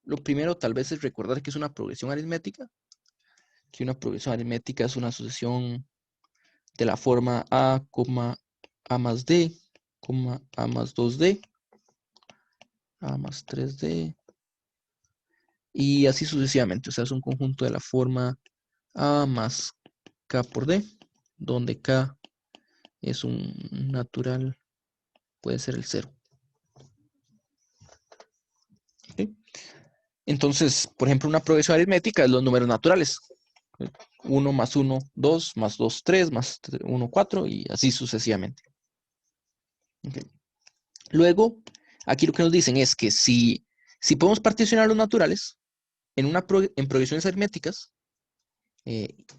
Lo primero tal vez es recordar que es una progresión aritmética, que una progresión aritmética es una sucesión de la forma a, a más d, a más 2d, a más 3d, y así sucesivamente. O sea, es un conjunto de la forma a más k por d, donde k es un natural, puede ser el 0. ¿Okay? Entonces, por ejemplo, una progresión aritmética es los números naturales. 1 más 1, 2, más 2, 3, más 1, 4, y así sucesivamente. Okay. Luego, aquí lo que nos dicen es que si podemos particionar los naturales en progresiones aritméticas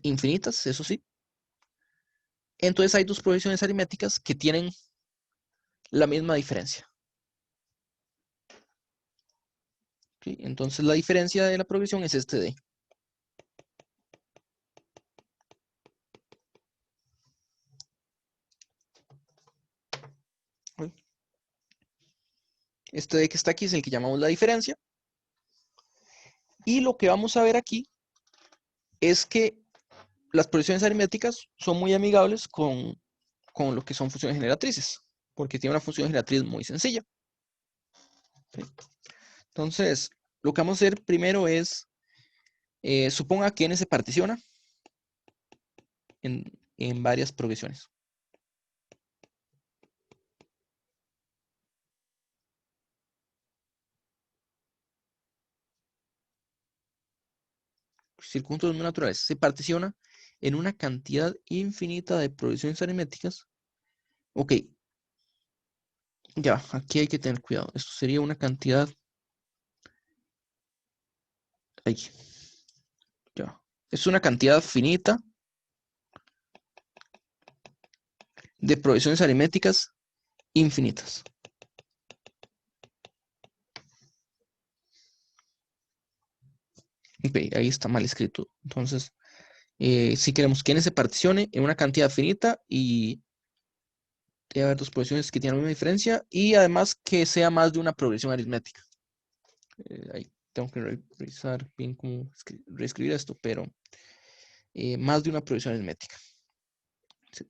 infinitas, eso sí, entonces hay dos progresiones aritméticas que tienen la misma diferencia. ¿Okay? Entonces la diferencia de la progresión es este D. ¿Okay? Este D que está aquí es el que llamamos la diferencia. Y lo que vamos a ver aquí es que las progresiones aritméticas son muy amigables con lo que son funciones generatrices, porque tiene una función generatriz muy sencilla. ¿Sí? Entonces, lo que vamos a hacer primero es, suponga que n se particiona en varias progresiones. Si el conjunto de números naturales se particiona en una cantidad infinita de progresiones aritméticas, ok, ya, aquí hay que tener cuidado. Esto sería una cantidad, ahí, ya, es una cantidad finita de progresiones aritméticas infinitas. Ok, ahí está mal escrito. Entonces, si queremos que n se particione en una cantidad finita y debe haber dos progresiones que tienen la misma diferencia y además que sea más de una progresión aritmética. Ahí tengo que revisar bien cómo reescribir esto, pero más de una progresión aritmética.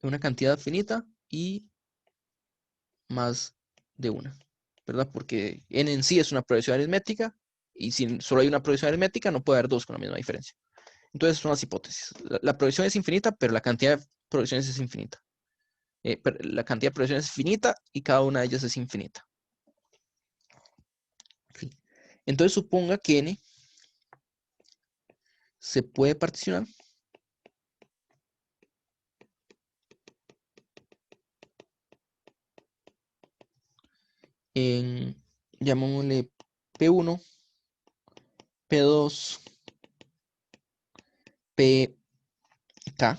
Una cantidad finita y más de una, ¿verdad? Porque n en sí es una progresión aritmética y si solo hay una progresión aritmética no puede haber dos con la misma diferencia. Entonces son las hipótesis. La progresión es infinita, pero la cantidad de progresiones es infinita. La cantidad de progresiones es finita y cada una de ellas es infinita. Sí. Entonces suponga que n se puede particionar en, llamémosle P1, P2, PK,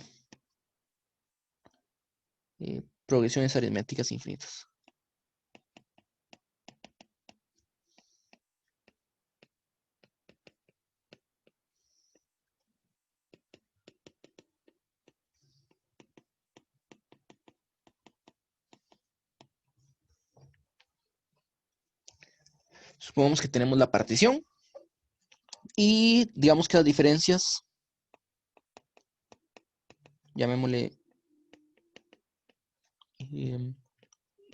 progresiones aritméticas infinitas. Supongamos que tenemos la partición y digamos que las diferencias, llamémosle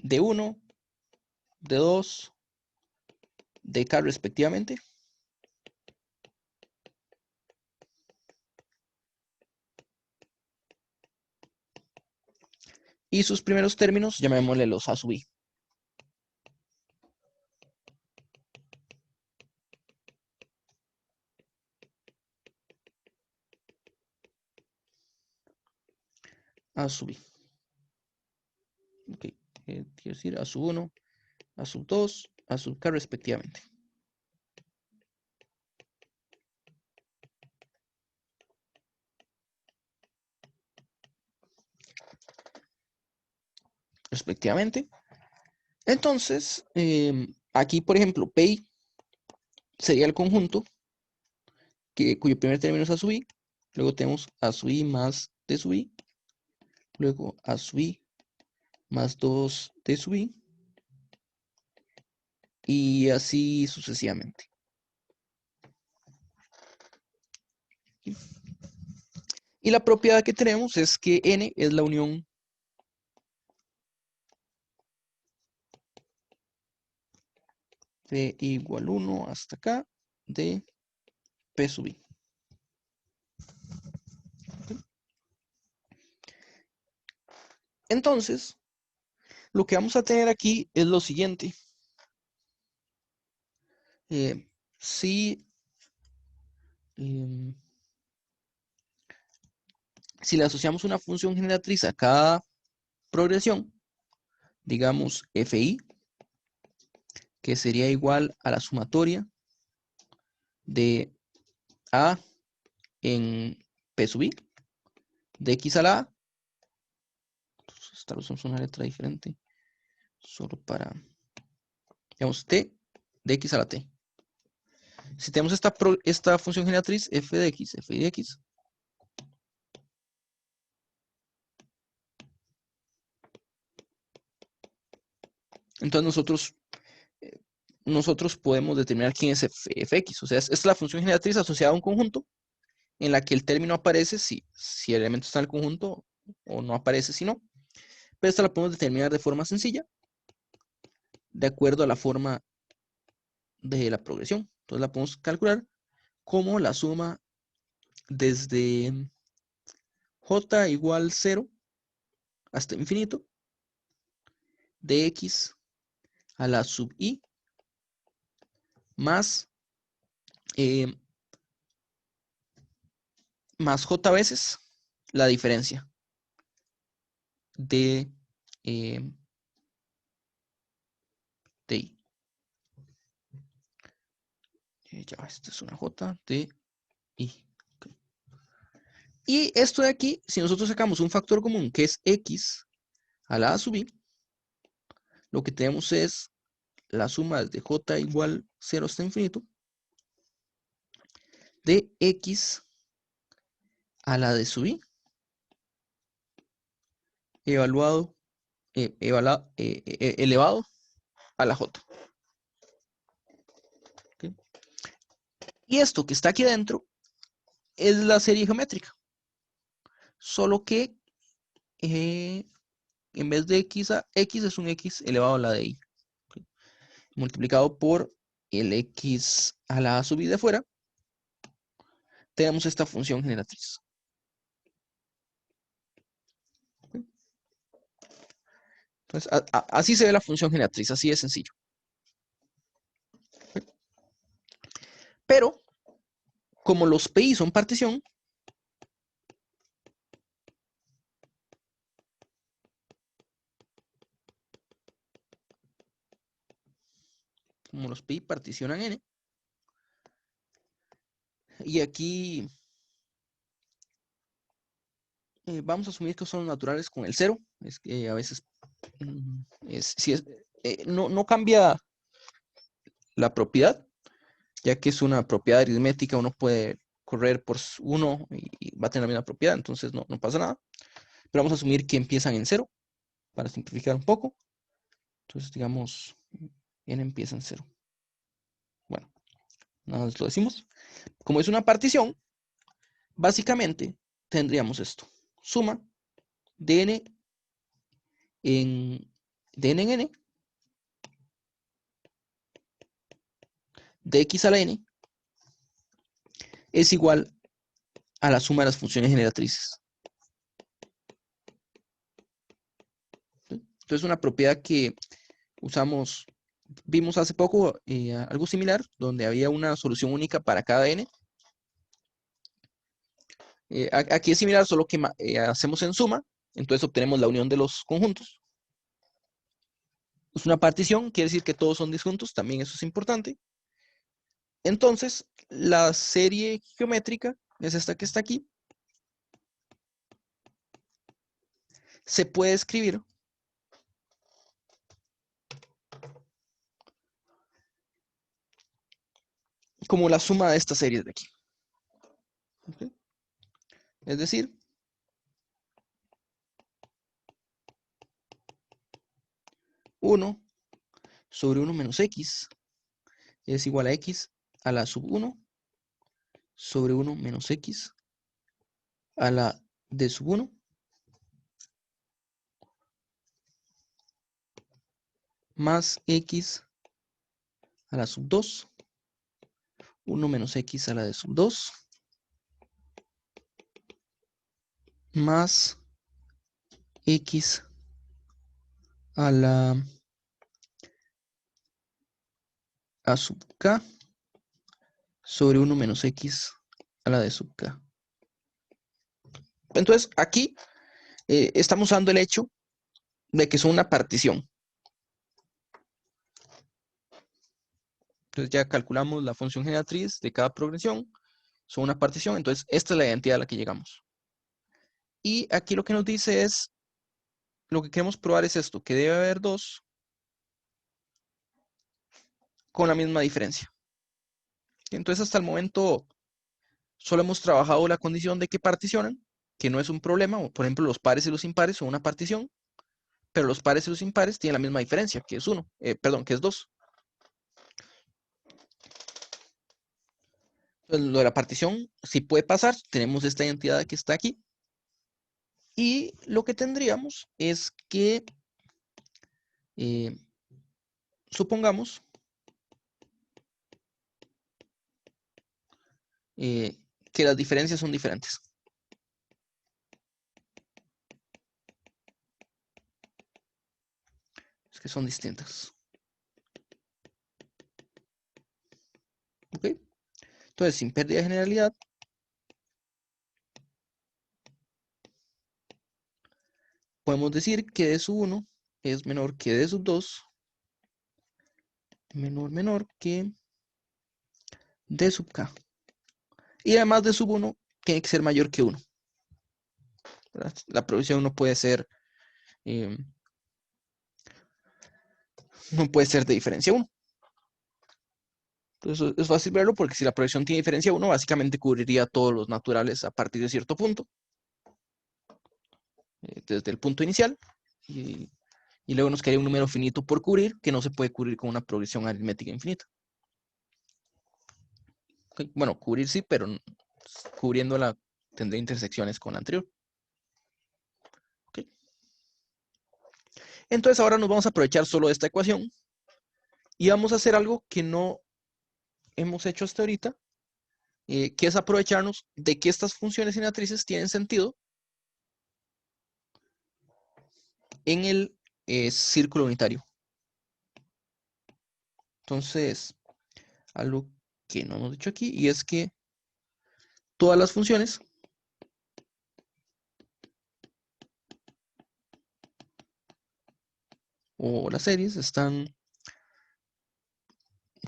D1, D2, DK respectivamente. Y sus primeros términos, llamémosle los A sub I. A sub I. Ok, quiero decir A sub 1, A sub 2, A sub K respectivamente. Respectivamente. Entonces, aquí, por ejemplo, P sería el conjunto cuyo primer término es A sub I. Luego tenemos A sub I más D sub I. Luego A sub I más 2 D sub I. Y así sucesivamente. Y la propiedad que tenemos es que n es la unión de igual 1 hasta acá de P sub i. Entonces, lo que vamos a tener aquí es lo siguiente. Si le asociamos una función generatriz a cada progresión, digamos fi, que sería igual a la sumatoria de a en P sub i, de x a la a. Entonces, esta usamos una letra diferente, solo para, digamos, t de x a la t. Si tenemos esta función generatriz f de x, entonces nosotros podemos determinar quién es fx. O sea, es la función generatriz asociada a un conjunto en la que el término aparece si el elemento está en el conjunto o no aparece si no. Pero esta la podemos determinar de forma sencilla, de acuerdo a la forma de la progresión. Entonces la podemos calcular como la suma desde j igual 0 hasta infinito de x a la sub i más, más j veces la diferencia de i. Ya, esta es una j de i. Okay. Y esto de aquí, si nosotros sacamos un factor común que es x a la a sub i, lo que tenemos es la suma de j igual 0 hasta infinito de x a la de sub i elevado a la j. ¿Okay? Y esto que está aquí adentro es la serie geométrica, solo que en vez de x a x es un x elevado a la de i, ¿okay? Multiplicado por el x a la a sub i de fuera, tenemos esta función generatriz. ¿Okay? Entonces, así se ve la función generatriz, así de sencillo. ¿Okay? Pero, como los PI son partición, como los PI particionan n, y aquí vamos a asumir que son naturales con el 0, es que a veces no cambia la propiedad, ya que es una propiedad aritmética, uno puede correr por 1 y va a tener la misma propiedad, entonces no pasa nada. Pero vamos a asumir que empiezan en 0, para simplificar un poco. Entonces, digamos, n empieza en 0. Bueno, nada más lo decimos. Como es una partición, básicamente tendríamos esto. Suma de n en n de x a la n es igual a la suma de las funciones generatrices. Entonces, una propiedad que vimos hace poco algo similar, donde había una solución única para cada n. Aquí es similar, solo que hacemos en suma, entonces obtenemos la unión de los conjuntos. Es una partición, quiere decir que todos son disjuntos, también eso es importante. Entonces, la serie geométrica es esta que está aquí. Se puede escribir como la suma de estas series de aquí. ¿Okay? Es decir, 1 sobre 1 menos x es igual a x a la sub 1 sobre 1 menos x a la d sub 1 más x a la sub 2, 1 menos x a la d sub 2 más x a la a sub k sobre 1 menos x a la d sub k. Entonces, aquí estamos usando el hecho de que son una partición. Entonces ya calculamos la función generatriz de cada progresión, son una partición, entonces esta es la identidad a la que llegamos. Y aquí lo que nos dice es, lo que queremos probar es esto, que debe haber dos con la misma diferencia. Entonces hasta el momento solo hemos trabajado la condición de que particionan, que no es un problema, o por ejemplo los pares y los impares son una partición, pero los pares y los impares tienen la misma diferencia, que es 1, perdón, que es 2. Entonces, lo de la partición sí puede pasar, tenemos esta identidad que está aquí, y lo que tendríamos es que, supongamos, que las diferencias son diferentes. Es que son distintas. ¿Ok? Entonces, sin pérdida de generalidad, podemos decir que d sub 1 es menor que d sub 2, menor que d sub k. Y además d sub 1 tiene que ser mayor que 1. ¿Verdad? La progresión no puede ser de diferencia 1. Entonces es fácil verlo porque si la progresión tiene diferencia 1, básicamente cubriría todos los naturales a partir de cierto punto. Desde el punto inicial. Y luego nos quedaría un número finito por cubrir que no se puede cubrir con una progresión aritmética infinita. Okay. Bueno, cubrir sí, pero cubriéndola tendría intersecciones con la anterior. Okay. Entonces ahora nos vamos a aprovechar solo de esta ecuación y vamos a hacer algo que no hemos hecho hasta ahorita, que es aprovecharnos de que estas funciones generatrices tienen sentido en el círculo unitario. Entonces, algo que no hemos dicho aquí, y es que todas las funciones o las series están,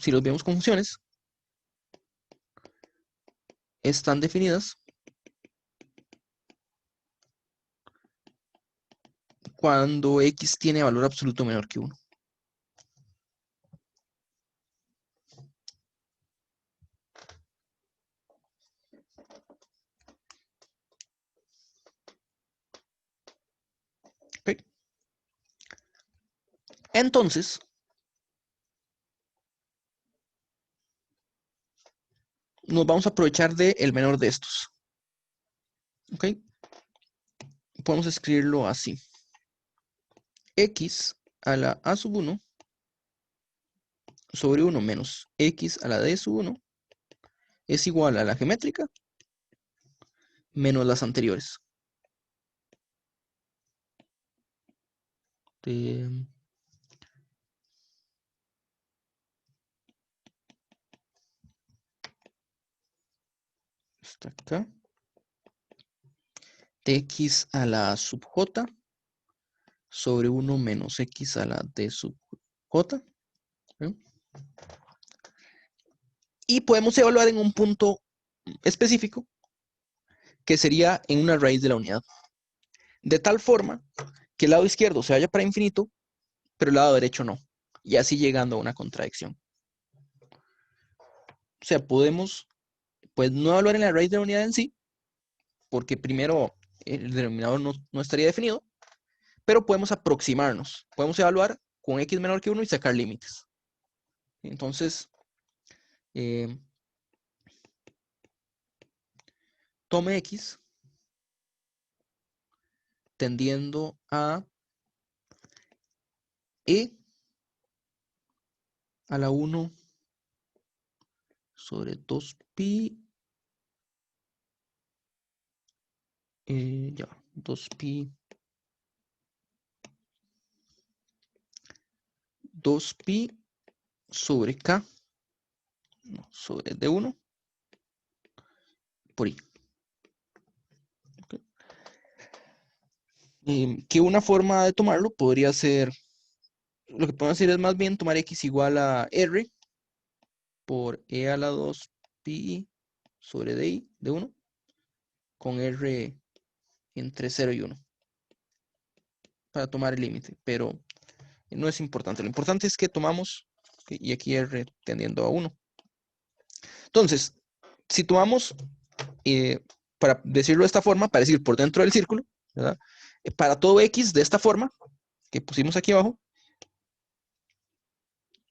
si los vemos con funciones, están definidas cuando x tiene valor absoluto menor que 1. ¿Okay? Entonces, nos vamos a aprovechar del menor de estos. ¿Ok? Podemos escribirlo así. X a la a sub 1 sobre 1 menos x a la d sub 1 es igual a la geométrica menos las anteriores. Está acá. De x a la sub j sobre 1 menos x a la d sub j. ¿Sí? Y podemos evaluar en un punto específico que sería en una raíz de la unidad. De tal forma que el lado izquierdo se vaya para infinito, pero el lado derecho no. Y así llegando a una contradicción. O sea, podemos, pues, no evaluar en la raíz de la unidad en sí, porque primero el denominador no estaría definido, pero podemos aproximarnos. Podemos evaluar con x menor que 1 y sacar límites. Entonces, tome X tendiendo a E a la 1 sobre 2pi, ya, 2pi sobre K, no, sobre D1 por I. Okay. Que una forma de tomarlo podría ser, lo que podemos hacer es más bien tomar X igual a R por E a la 2 pi sobre DI, D1, con R entre 0 y 1, para tomar el límite, pero no es importante. Lo importante es que tomamos, y aquí R tendiendo a 1. Entonces, si tomamos, para decirlo de esta forma, para decir por dentro del círculo, ¿verdad? Para todo X de esta forma, que pusimos aquí abajo,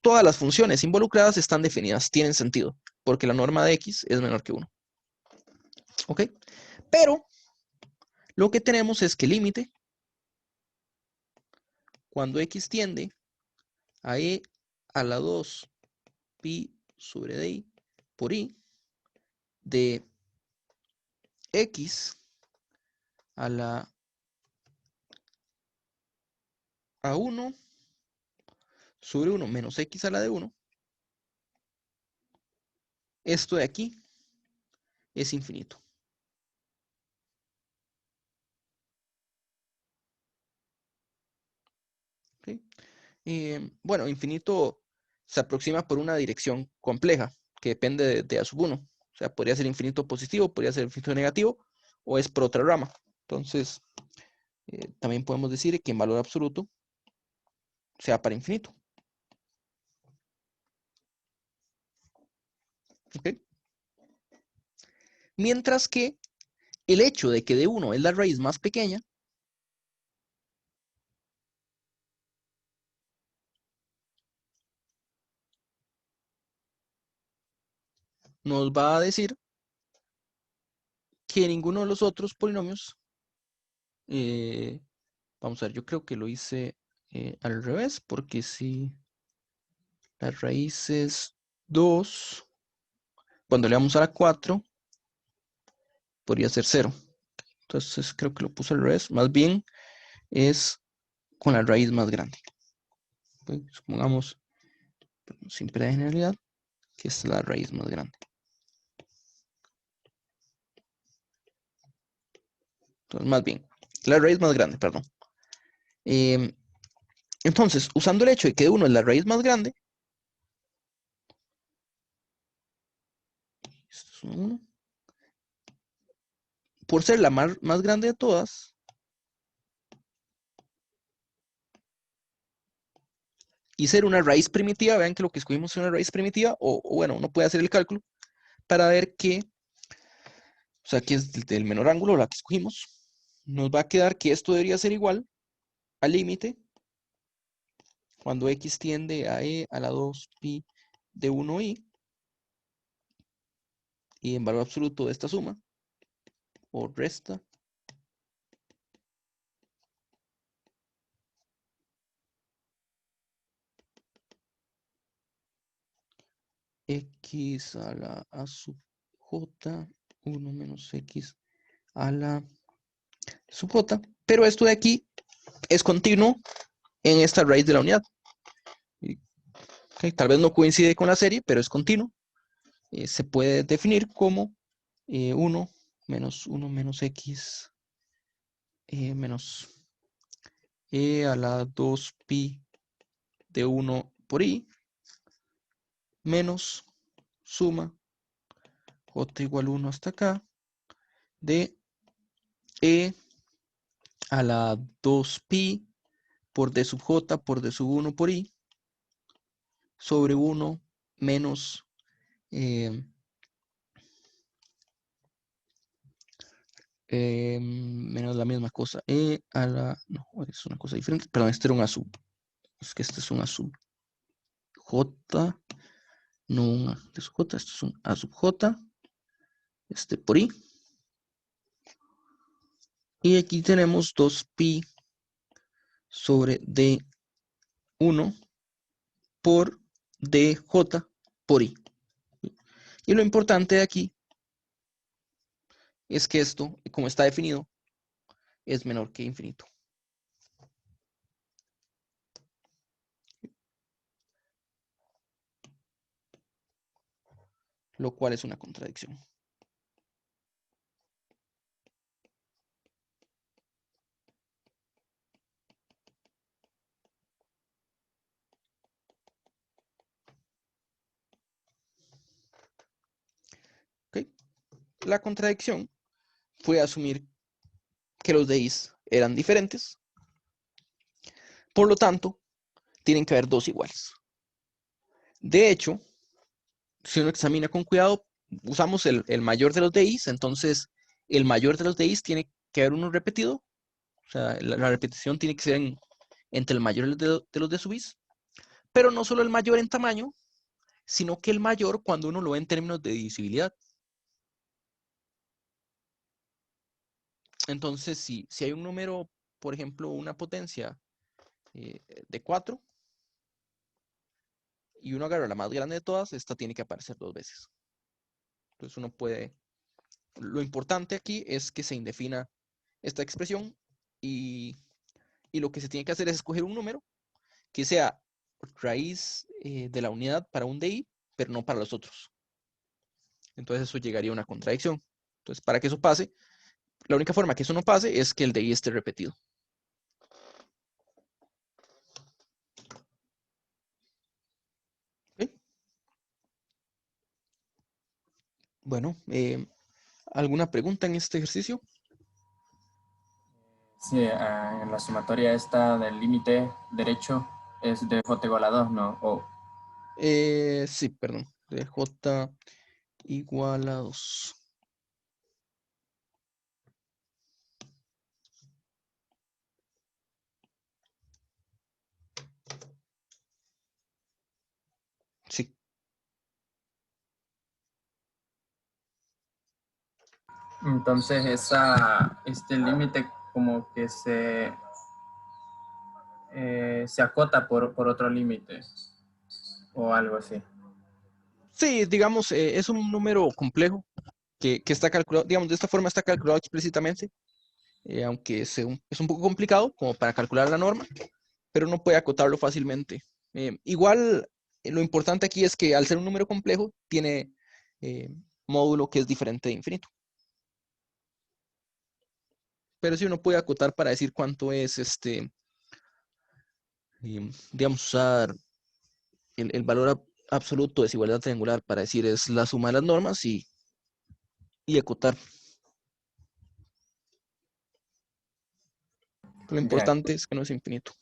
todas las funciones involucradas están definidas, tienen sentido, porque la norma de X es menor que 1. ¿Ok? Pero lo que tenemos es que el límite, cuando X tiende a E a la 2 pi sobre DI por I, de X a la A1 sobre 1 menos X a la de 1, esto de aquí es infinito. ¿Okay? Bueno, infinito se aproxima por una dirección compleja que depende de A sub 1. O sea, podría ser infinito positivo, podría ser infinito negativo, o es por otra rama. Entonces, también podemos decir que en valor absoluto sea para infinito. ¿Okay? Mientras que el hecho de que de 1 es la raíz más pequeña, nos va a decir que ninguno de los otros polinomios, vamos a ver, yo creo que lo hice al revés, porque si la raíz es 2, cuando le vamos a la 4, podría ser 0. Entonces creo que lo puse al revés. Más bien es con la raíz más grande. Pues, supongamos, siempre de generalidad, que es la raíz más grande. Entonces, más bien, la raíz más grande, perdón. Entonces, usando el hecho de que 1 es la raíz más grande, esto es 1, por ser la más grande de todas, y ser una raíz primitiva, vean que lo que escogimos es una raíz primitiva, o bueno, uno puede hacer el cálculo para ver que, o sea, que es del menor ángulo, la que escogimos, nos va a quedar que esto debería ser igual al límite cuando X tiende a E a la 2 pi de 1i, y en valor absoluto de esta suma, o resta, X a la A sub J, 1 menos X a la sub J, pero esto de aquí es continuo en esta raíz de la unidad. Okay, tal vez no coincide con la serie, pero es continuo. Se puede definir como 1 menos X menos E a la 2 pi de 1 por I menos suma J igual 1 hasta acá de E a la 2 pi por D sub J por D sub 1 por I sobre 1 menos menos la misma cosa. E a la... No, es una cosa diferente. Perdón, este era un A sub. Es que este es un A sub J, no un A de sub J. Esto es un A sub J. Por I Y aquí tenemos 2pi sobre D1 por DJ por I. Y lo importante de aquí es que esto, como está definido, es menor que infinito. Lo cual es una contradicción. ¿Okay? La contradicción fue asumir que los DIs eran diferentes. Por lo tanto, tienen que haber dos iguales. De hecho, si uno examina con cuidado, usamos el mayor de los DIs, entonces el mayor de los DIs tiene que haber uno repetido, o sea, la repetición tiene que ser entre el mayor de los de su bis, pero no solo el mayor en tamaño, sino que el mayor cuando uno lo ve en términos de divisibilidad. Entonces, si hay un número, por ejemplo, una potencia de 4, y uno agarra la más grande de todas, esta tiene que aparecer dos veces. Entonces uno puede, lo importante aquí es que se indefina esta expresión y lo que se tiene que hacer es escoger un número que sea raíz de la unidad para un DI, pero no para los otros. Entonces eso llegaría a una contradicción. Entonces, para que eso pase, la única forma que eso no pase es que el DI esté repetido. ¿Okay? Bueno, ¿alguna pregunta en este ejercicio? Sí, en la sumatoria esta del límite derecho es de j igual a 2, ¿no? Sí, perdón. De J igual a 2. Sí. Entonces este límite como que se acota por otro límite o algo así. Sí, digamos, es un número complejo que está calculado, digamos, de esta forma está calculado explícitamente, aunque es un poco complicado como para calcular la norma, pero uno puede acotarlo fácilmente. Igual, lo importante aquí es que al ser un número complejo, tiene eh, módulo que es diferente de infinito. Pero si uno puede acotar para decir cuánto es digamos, usar el valor absoluto de desigualdad triangular para decir es la suma de las normas y acotar. Lo Ya, importante es que no es infinito.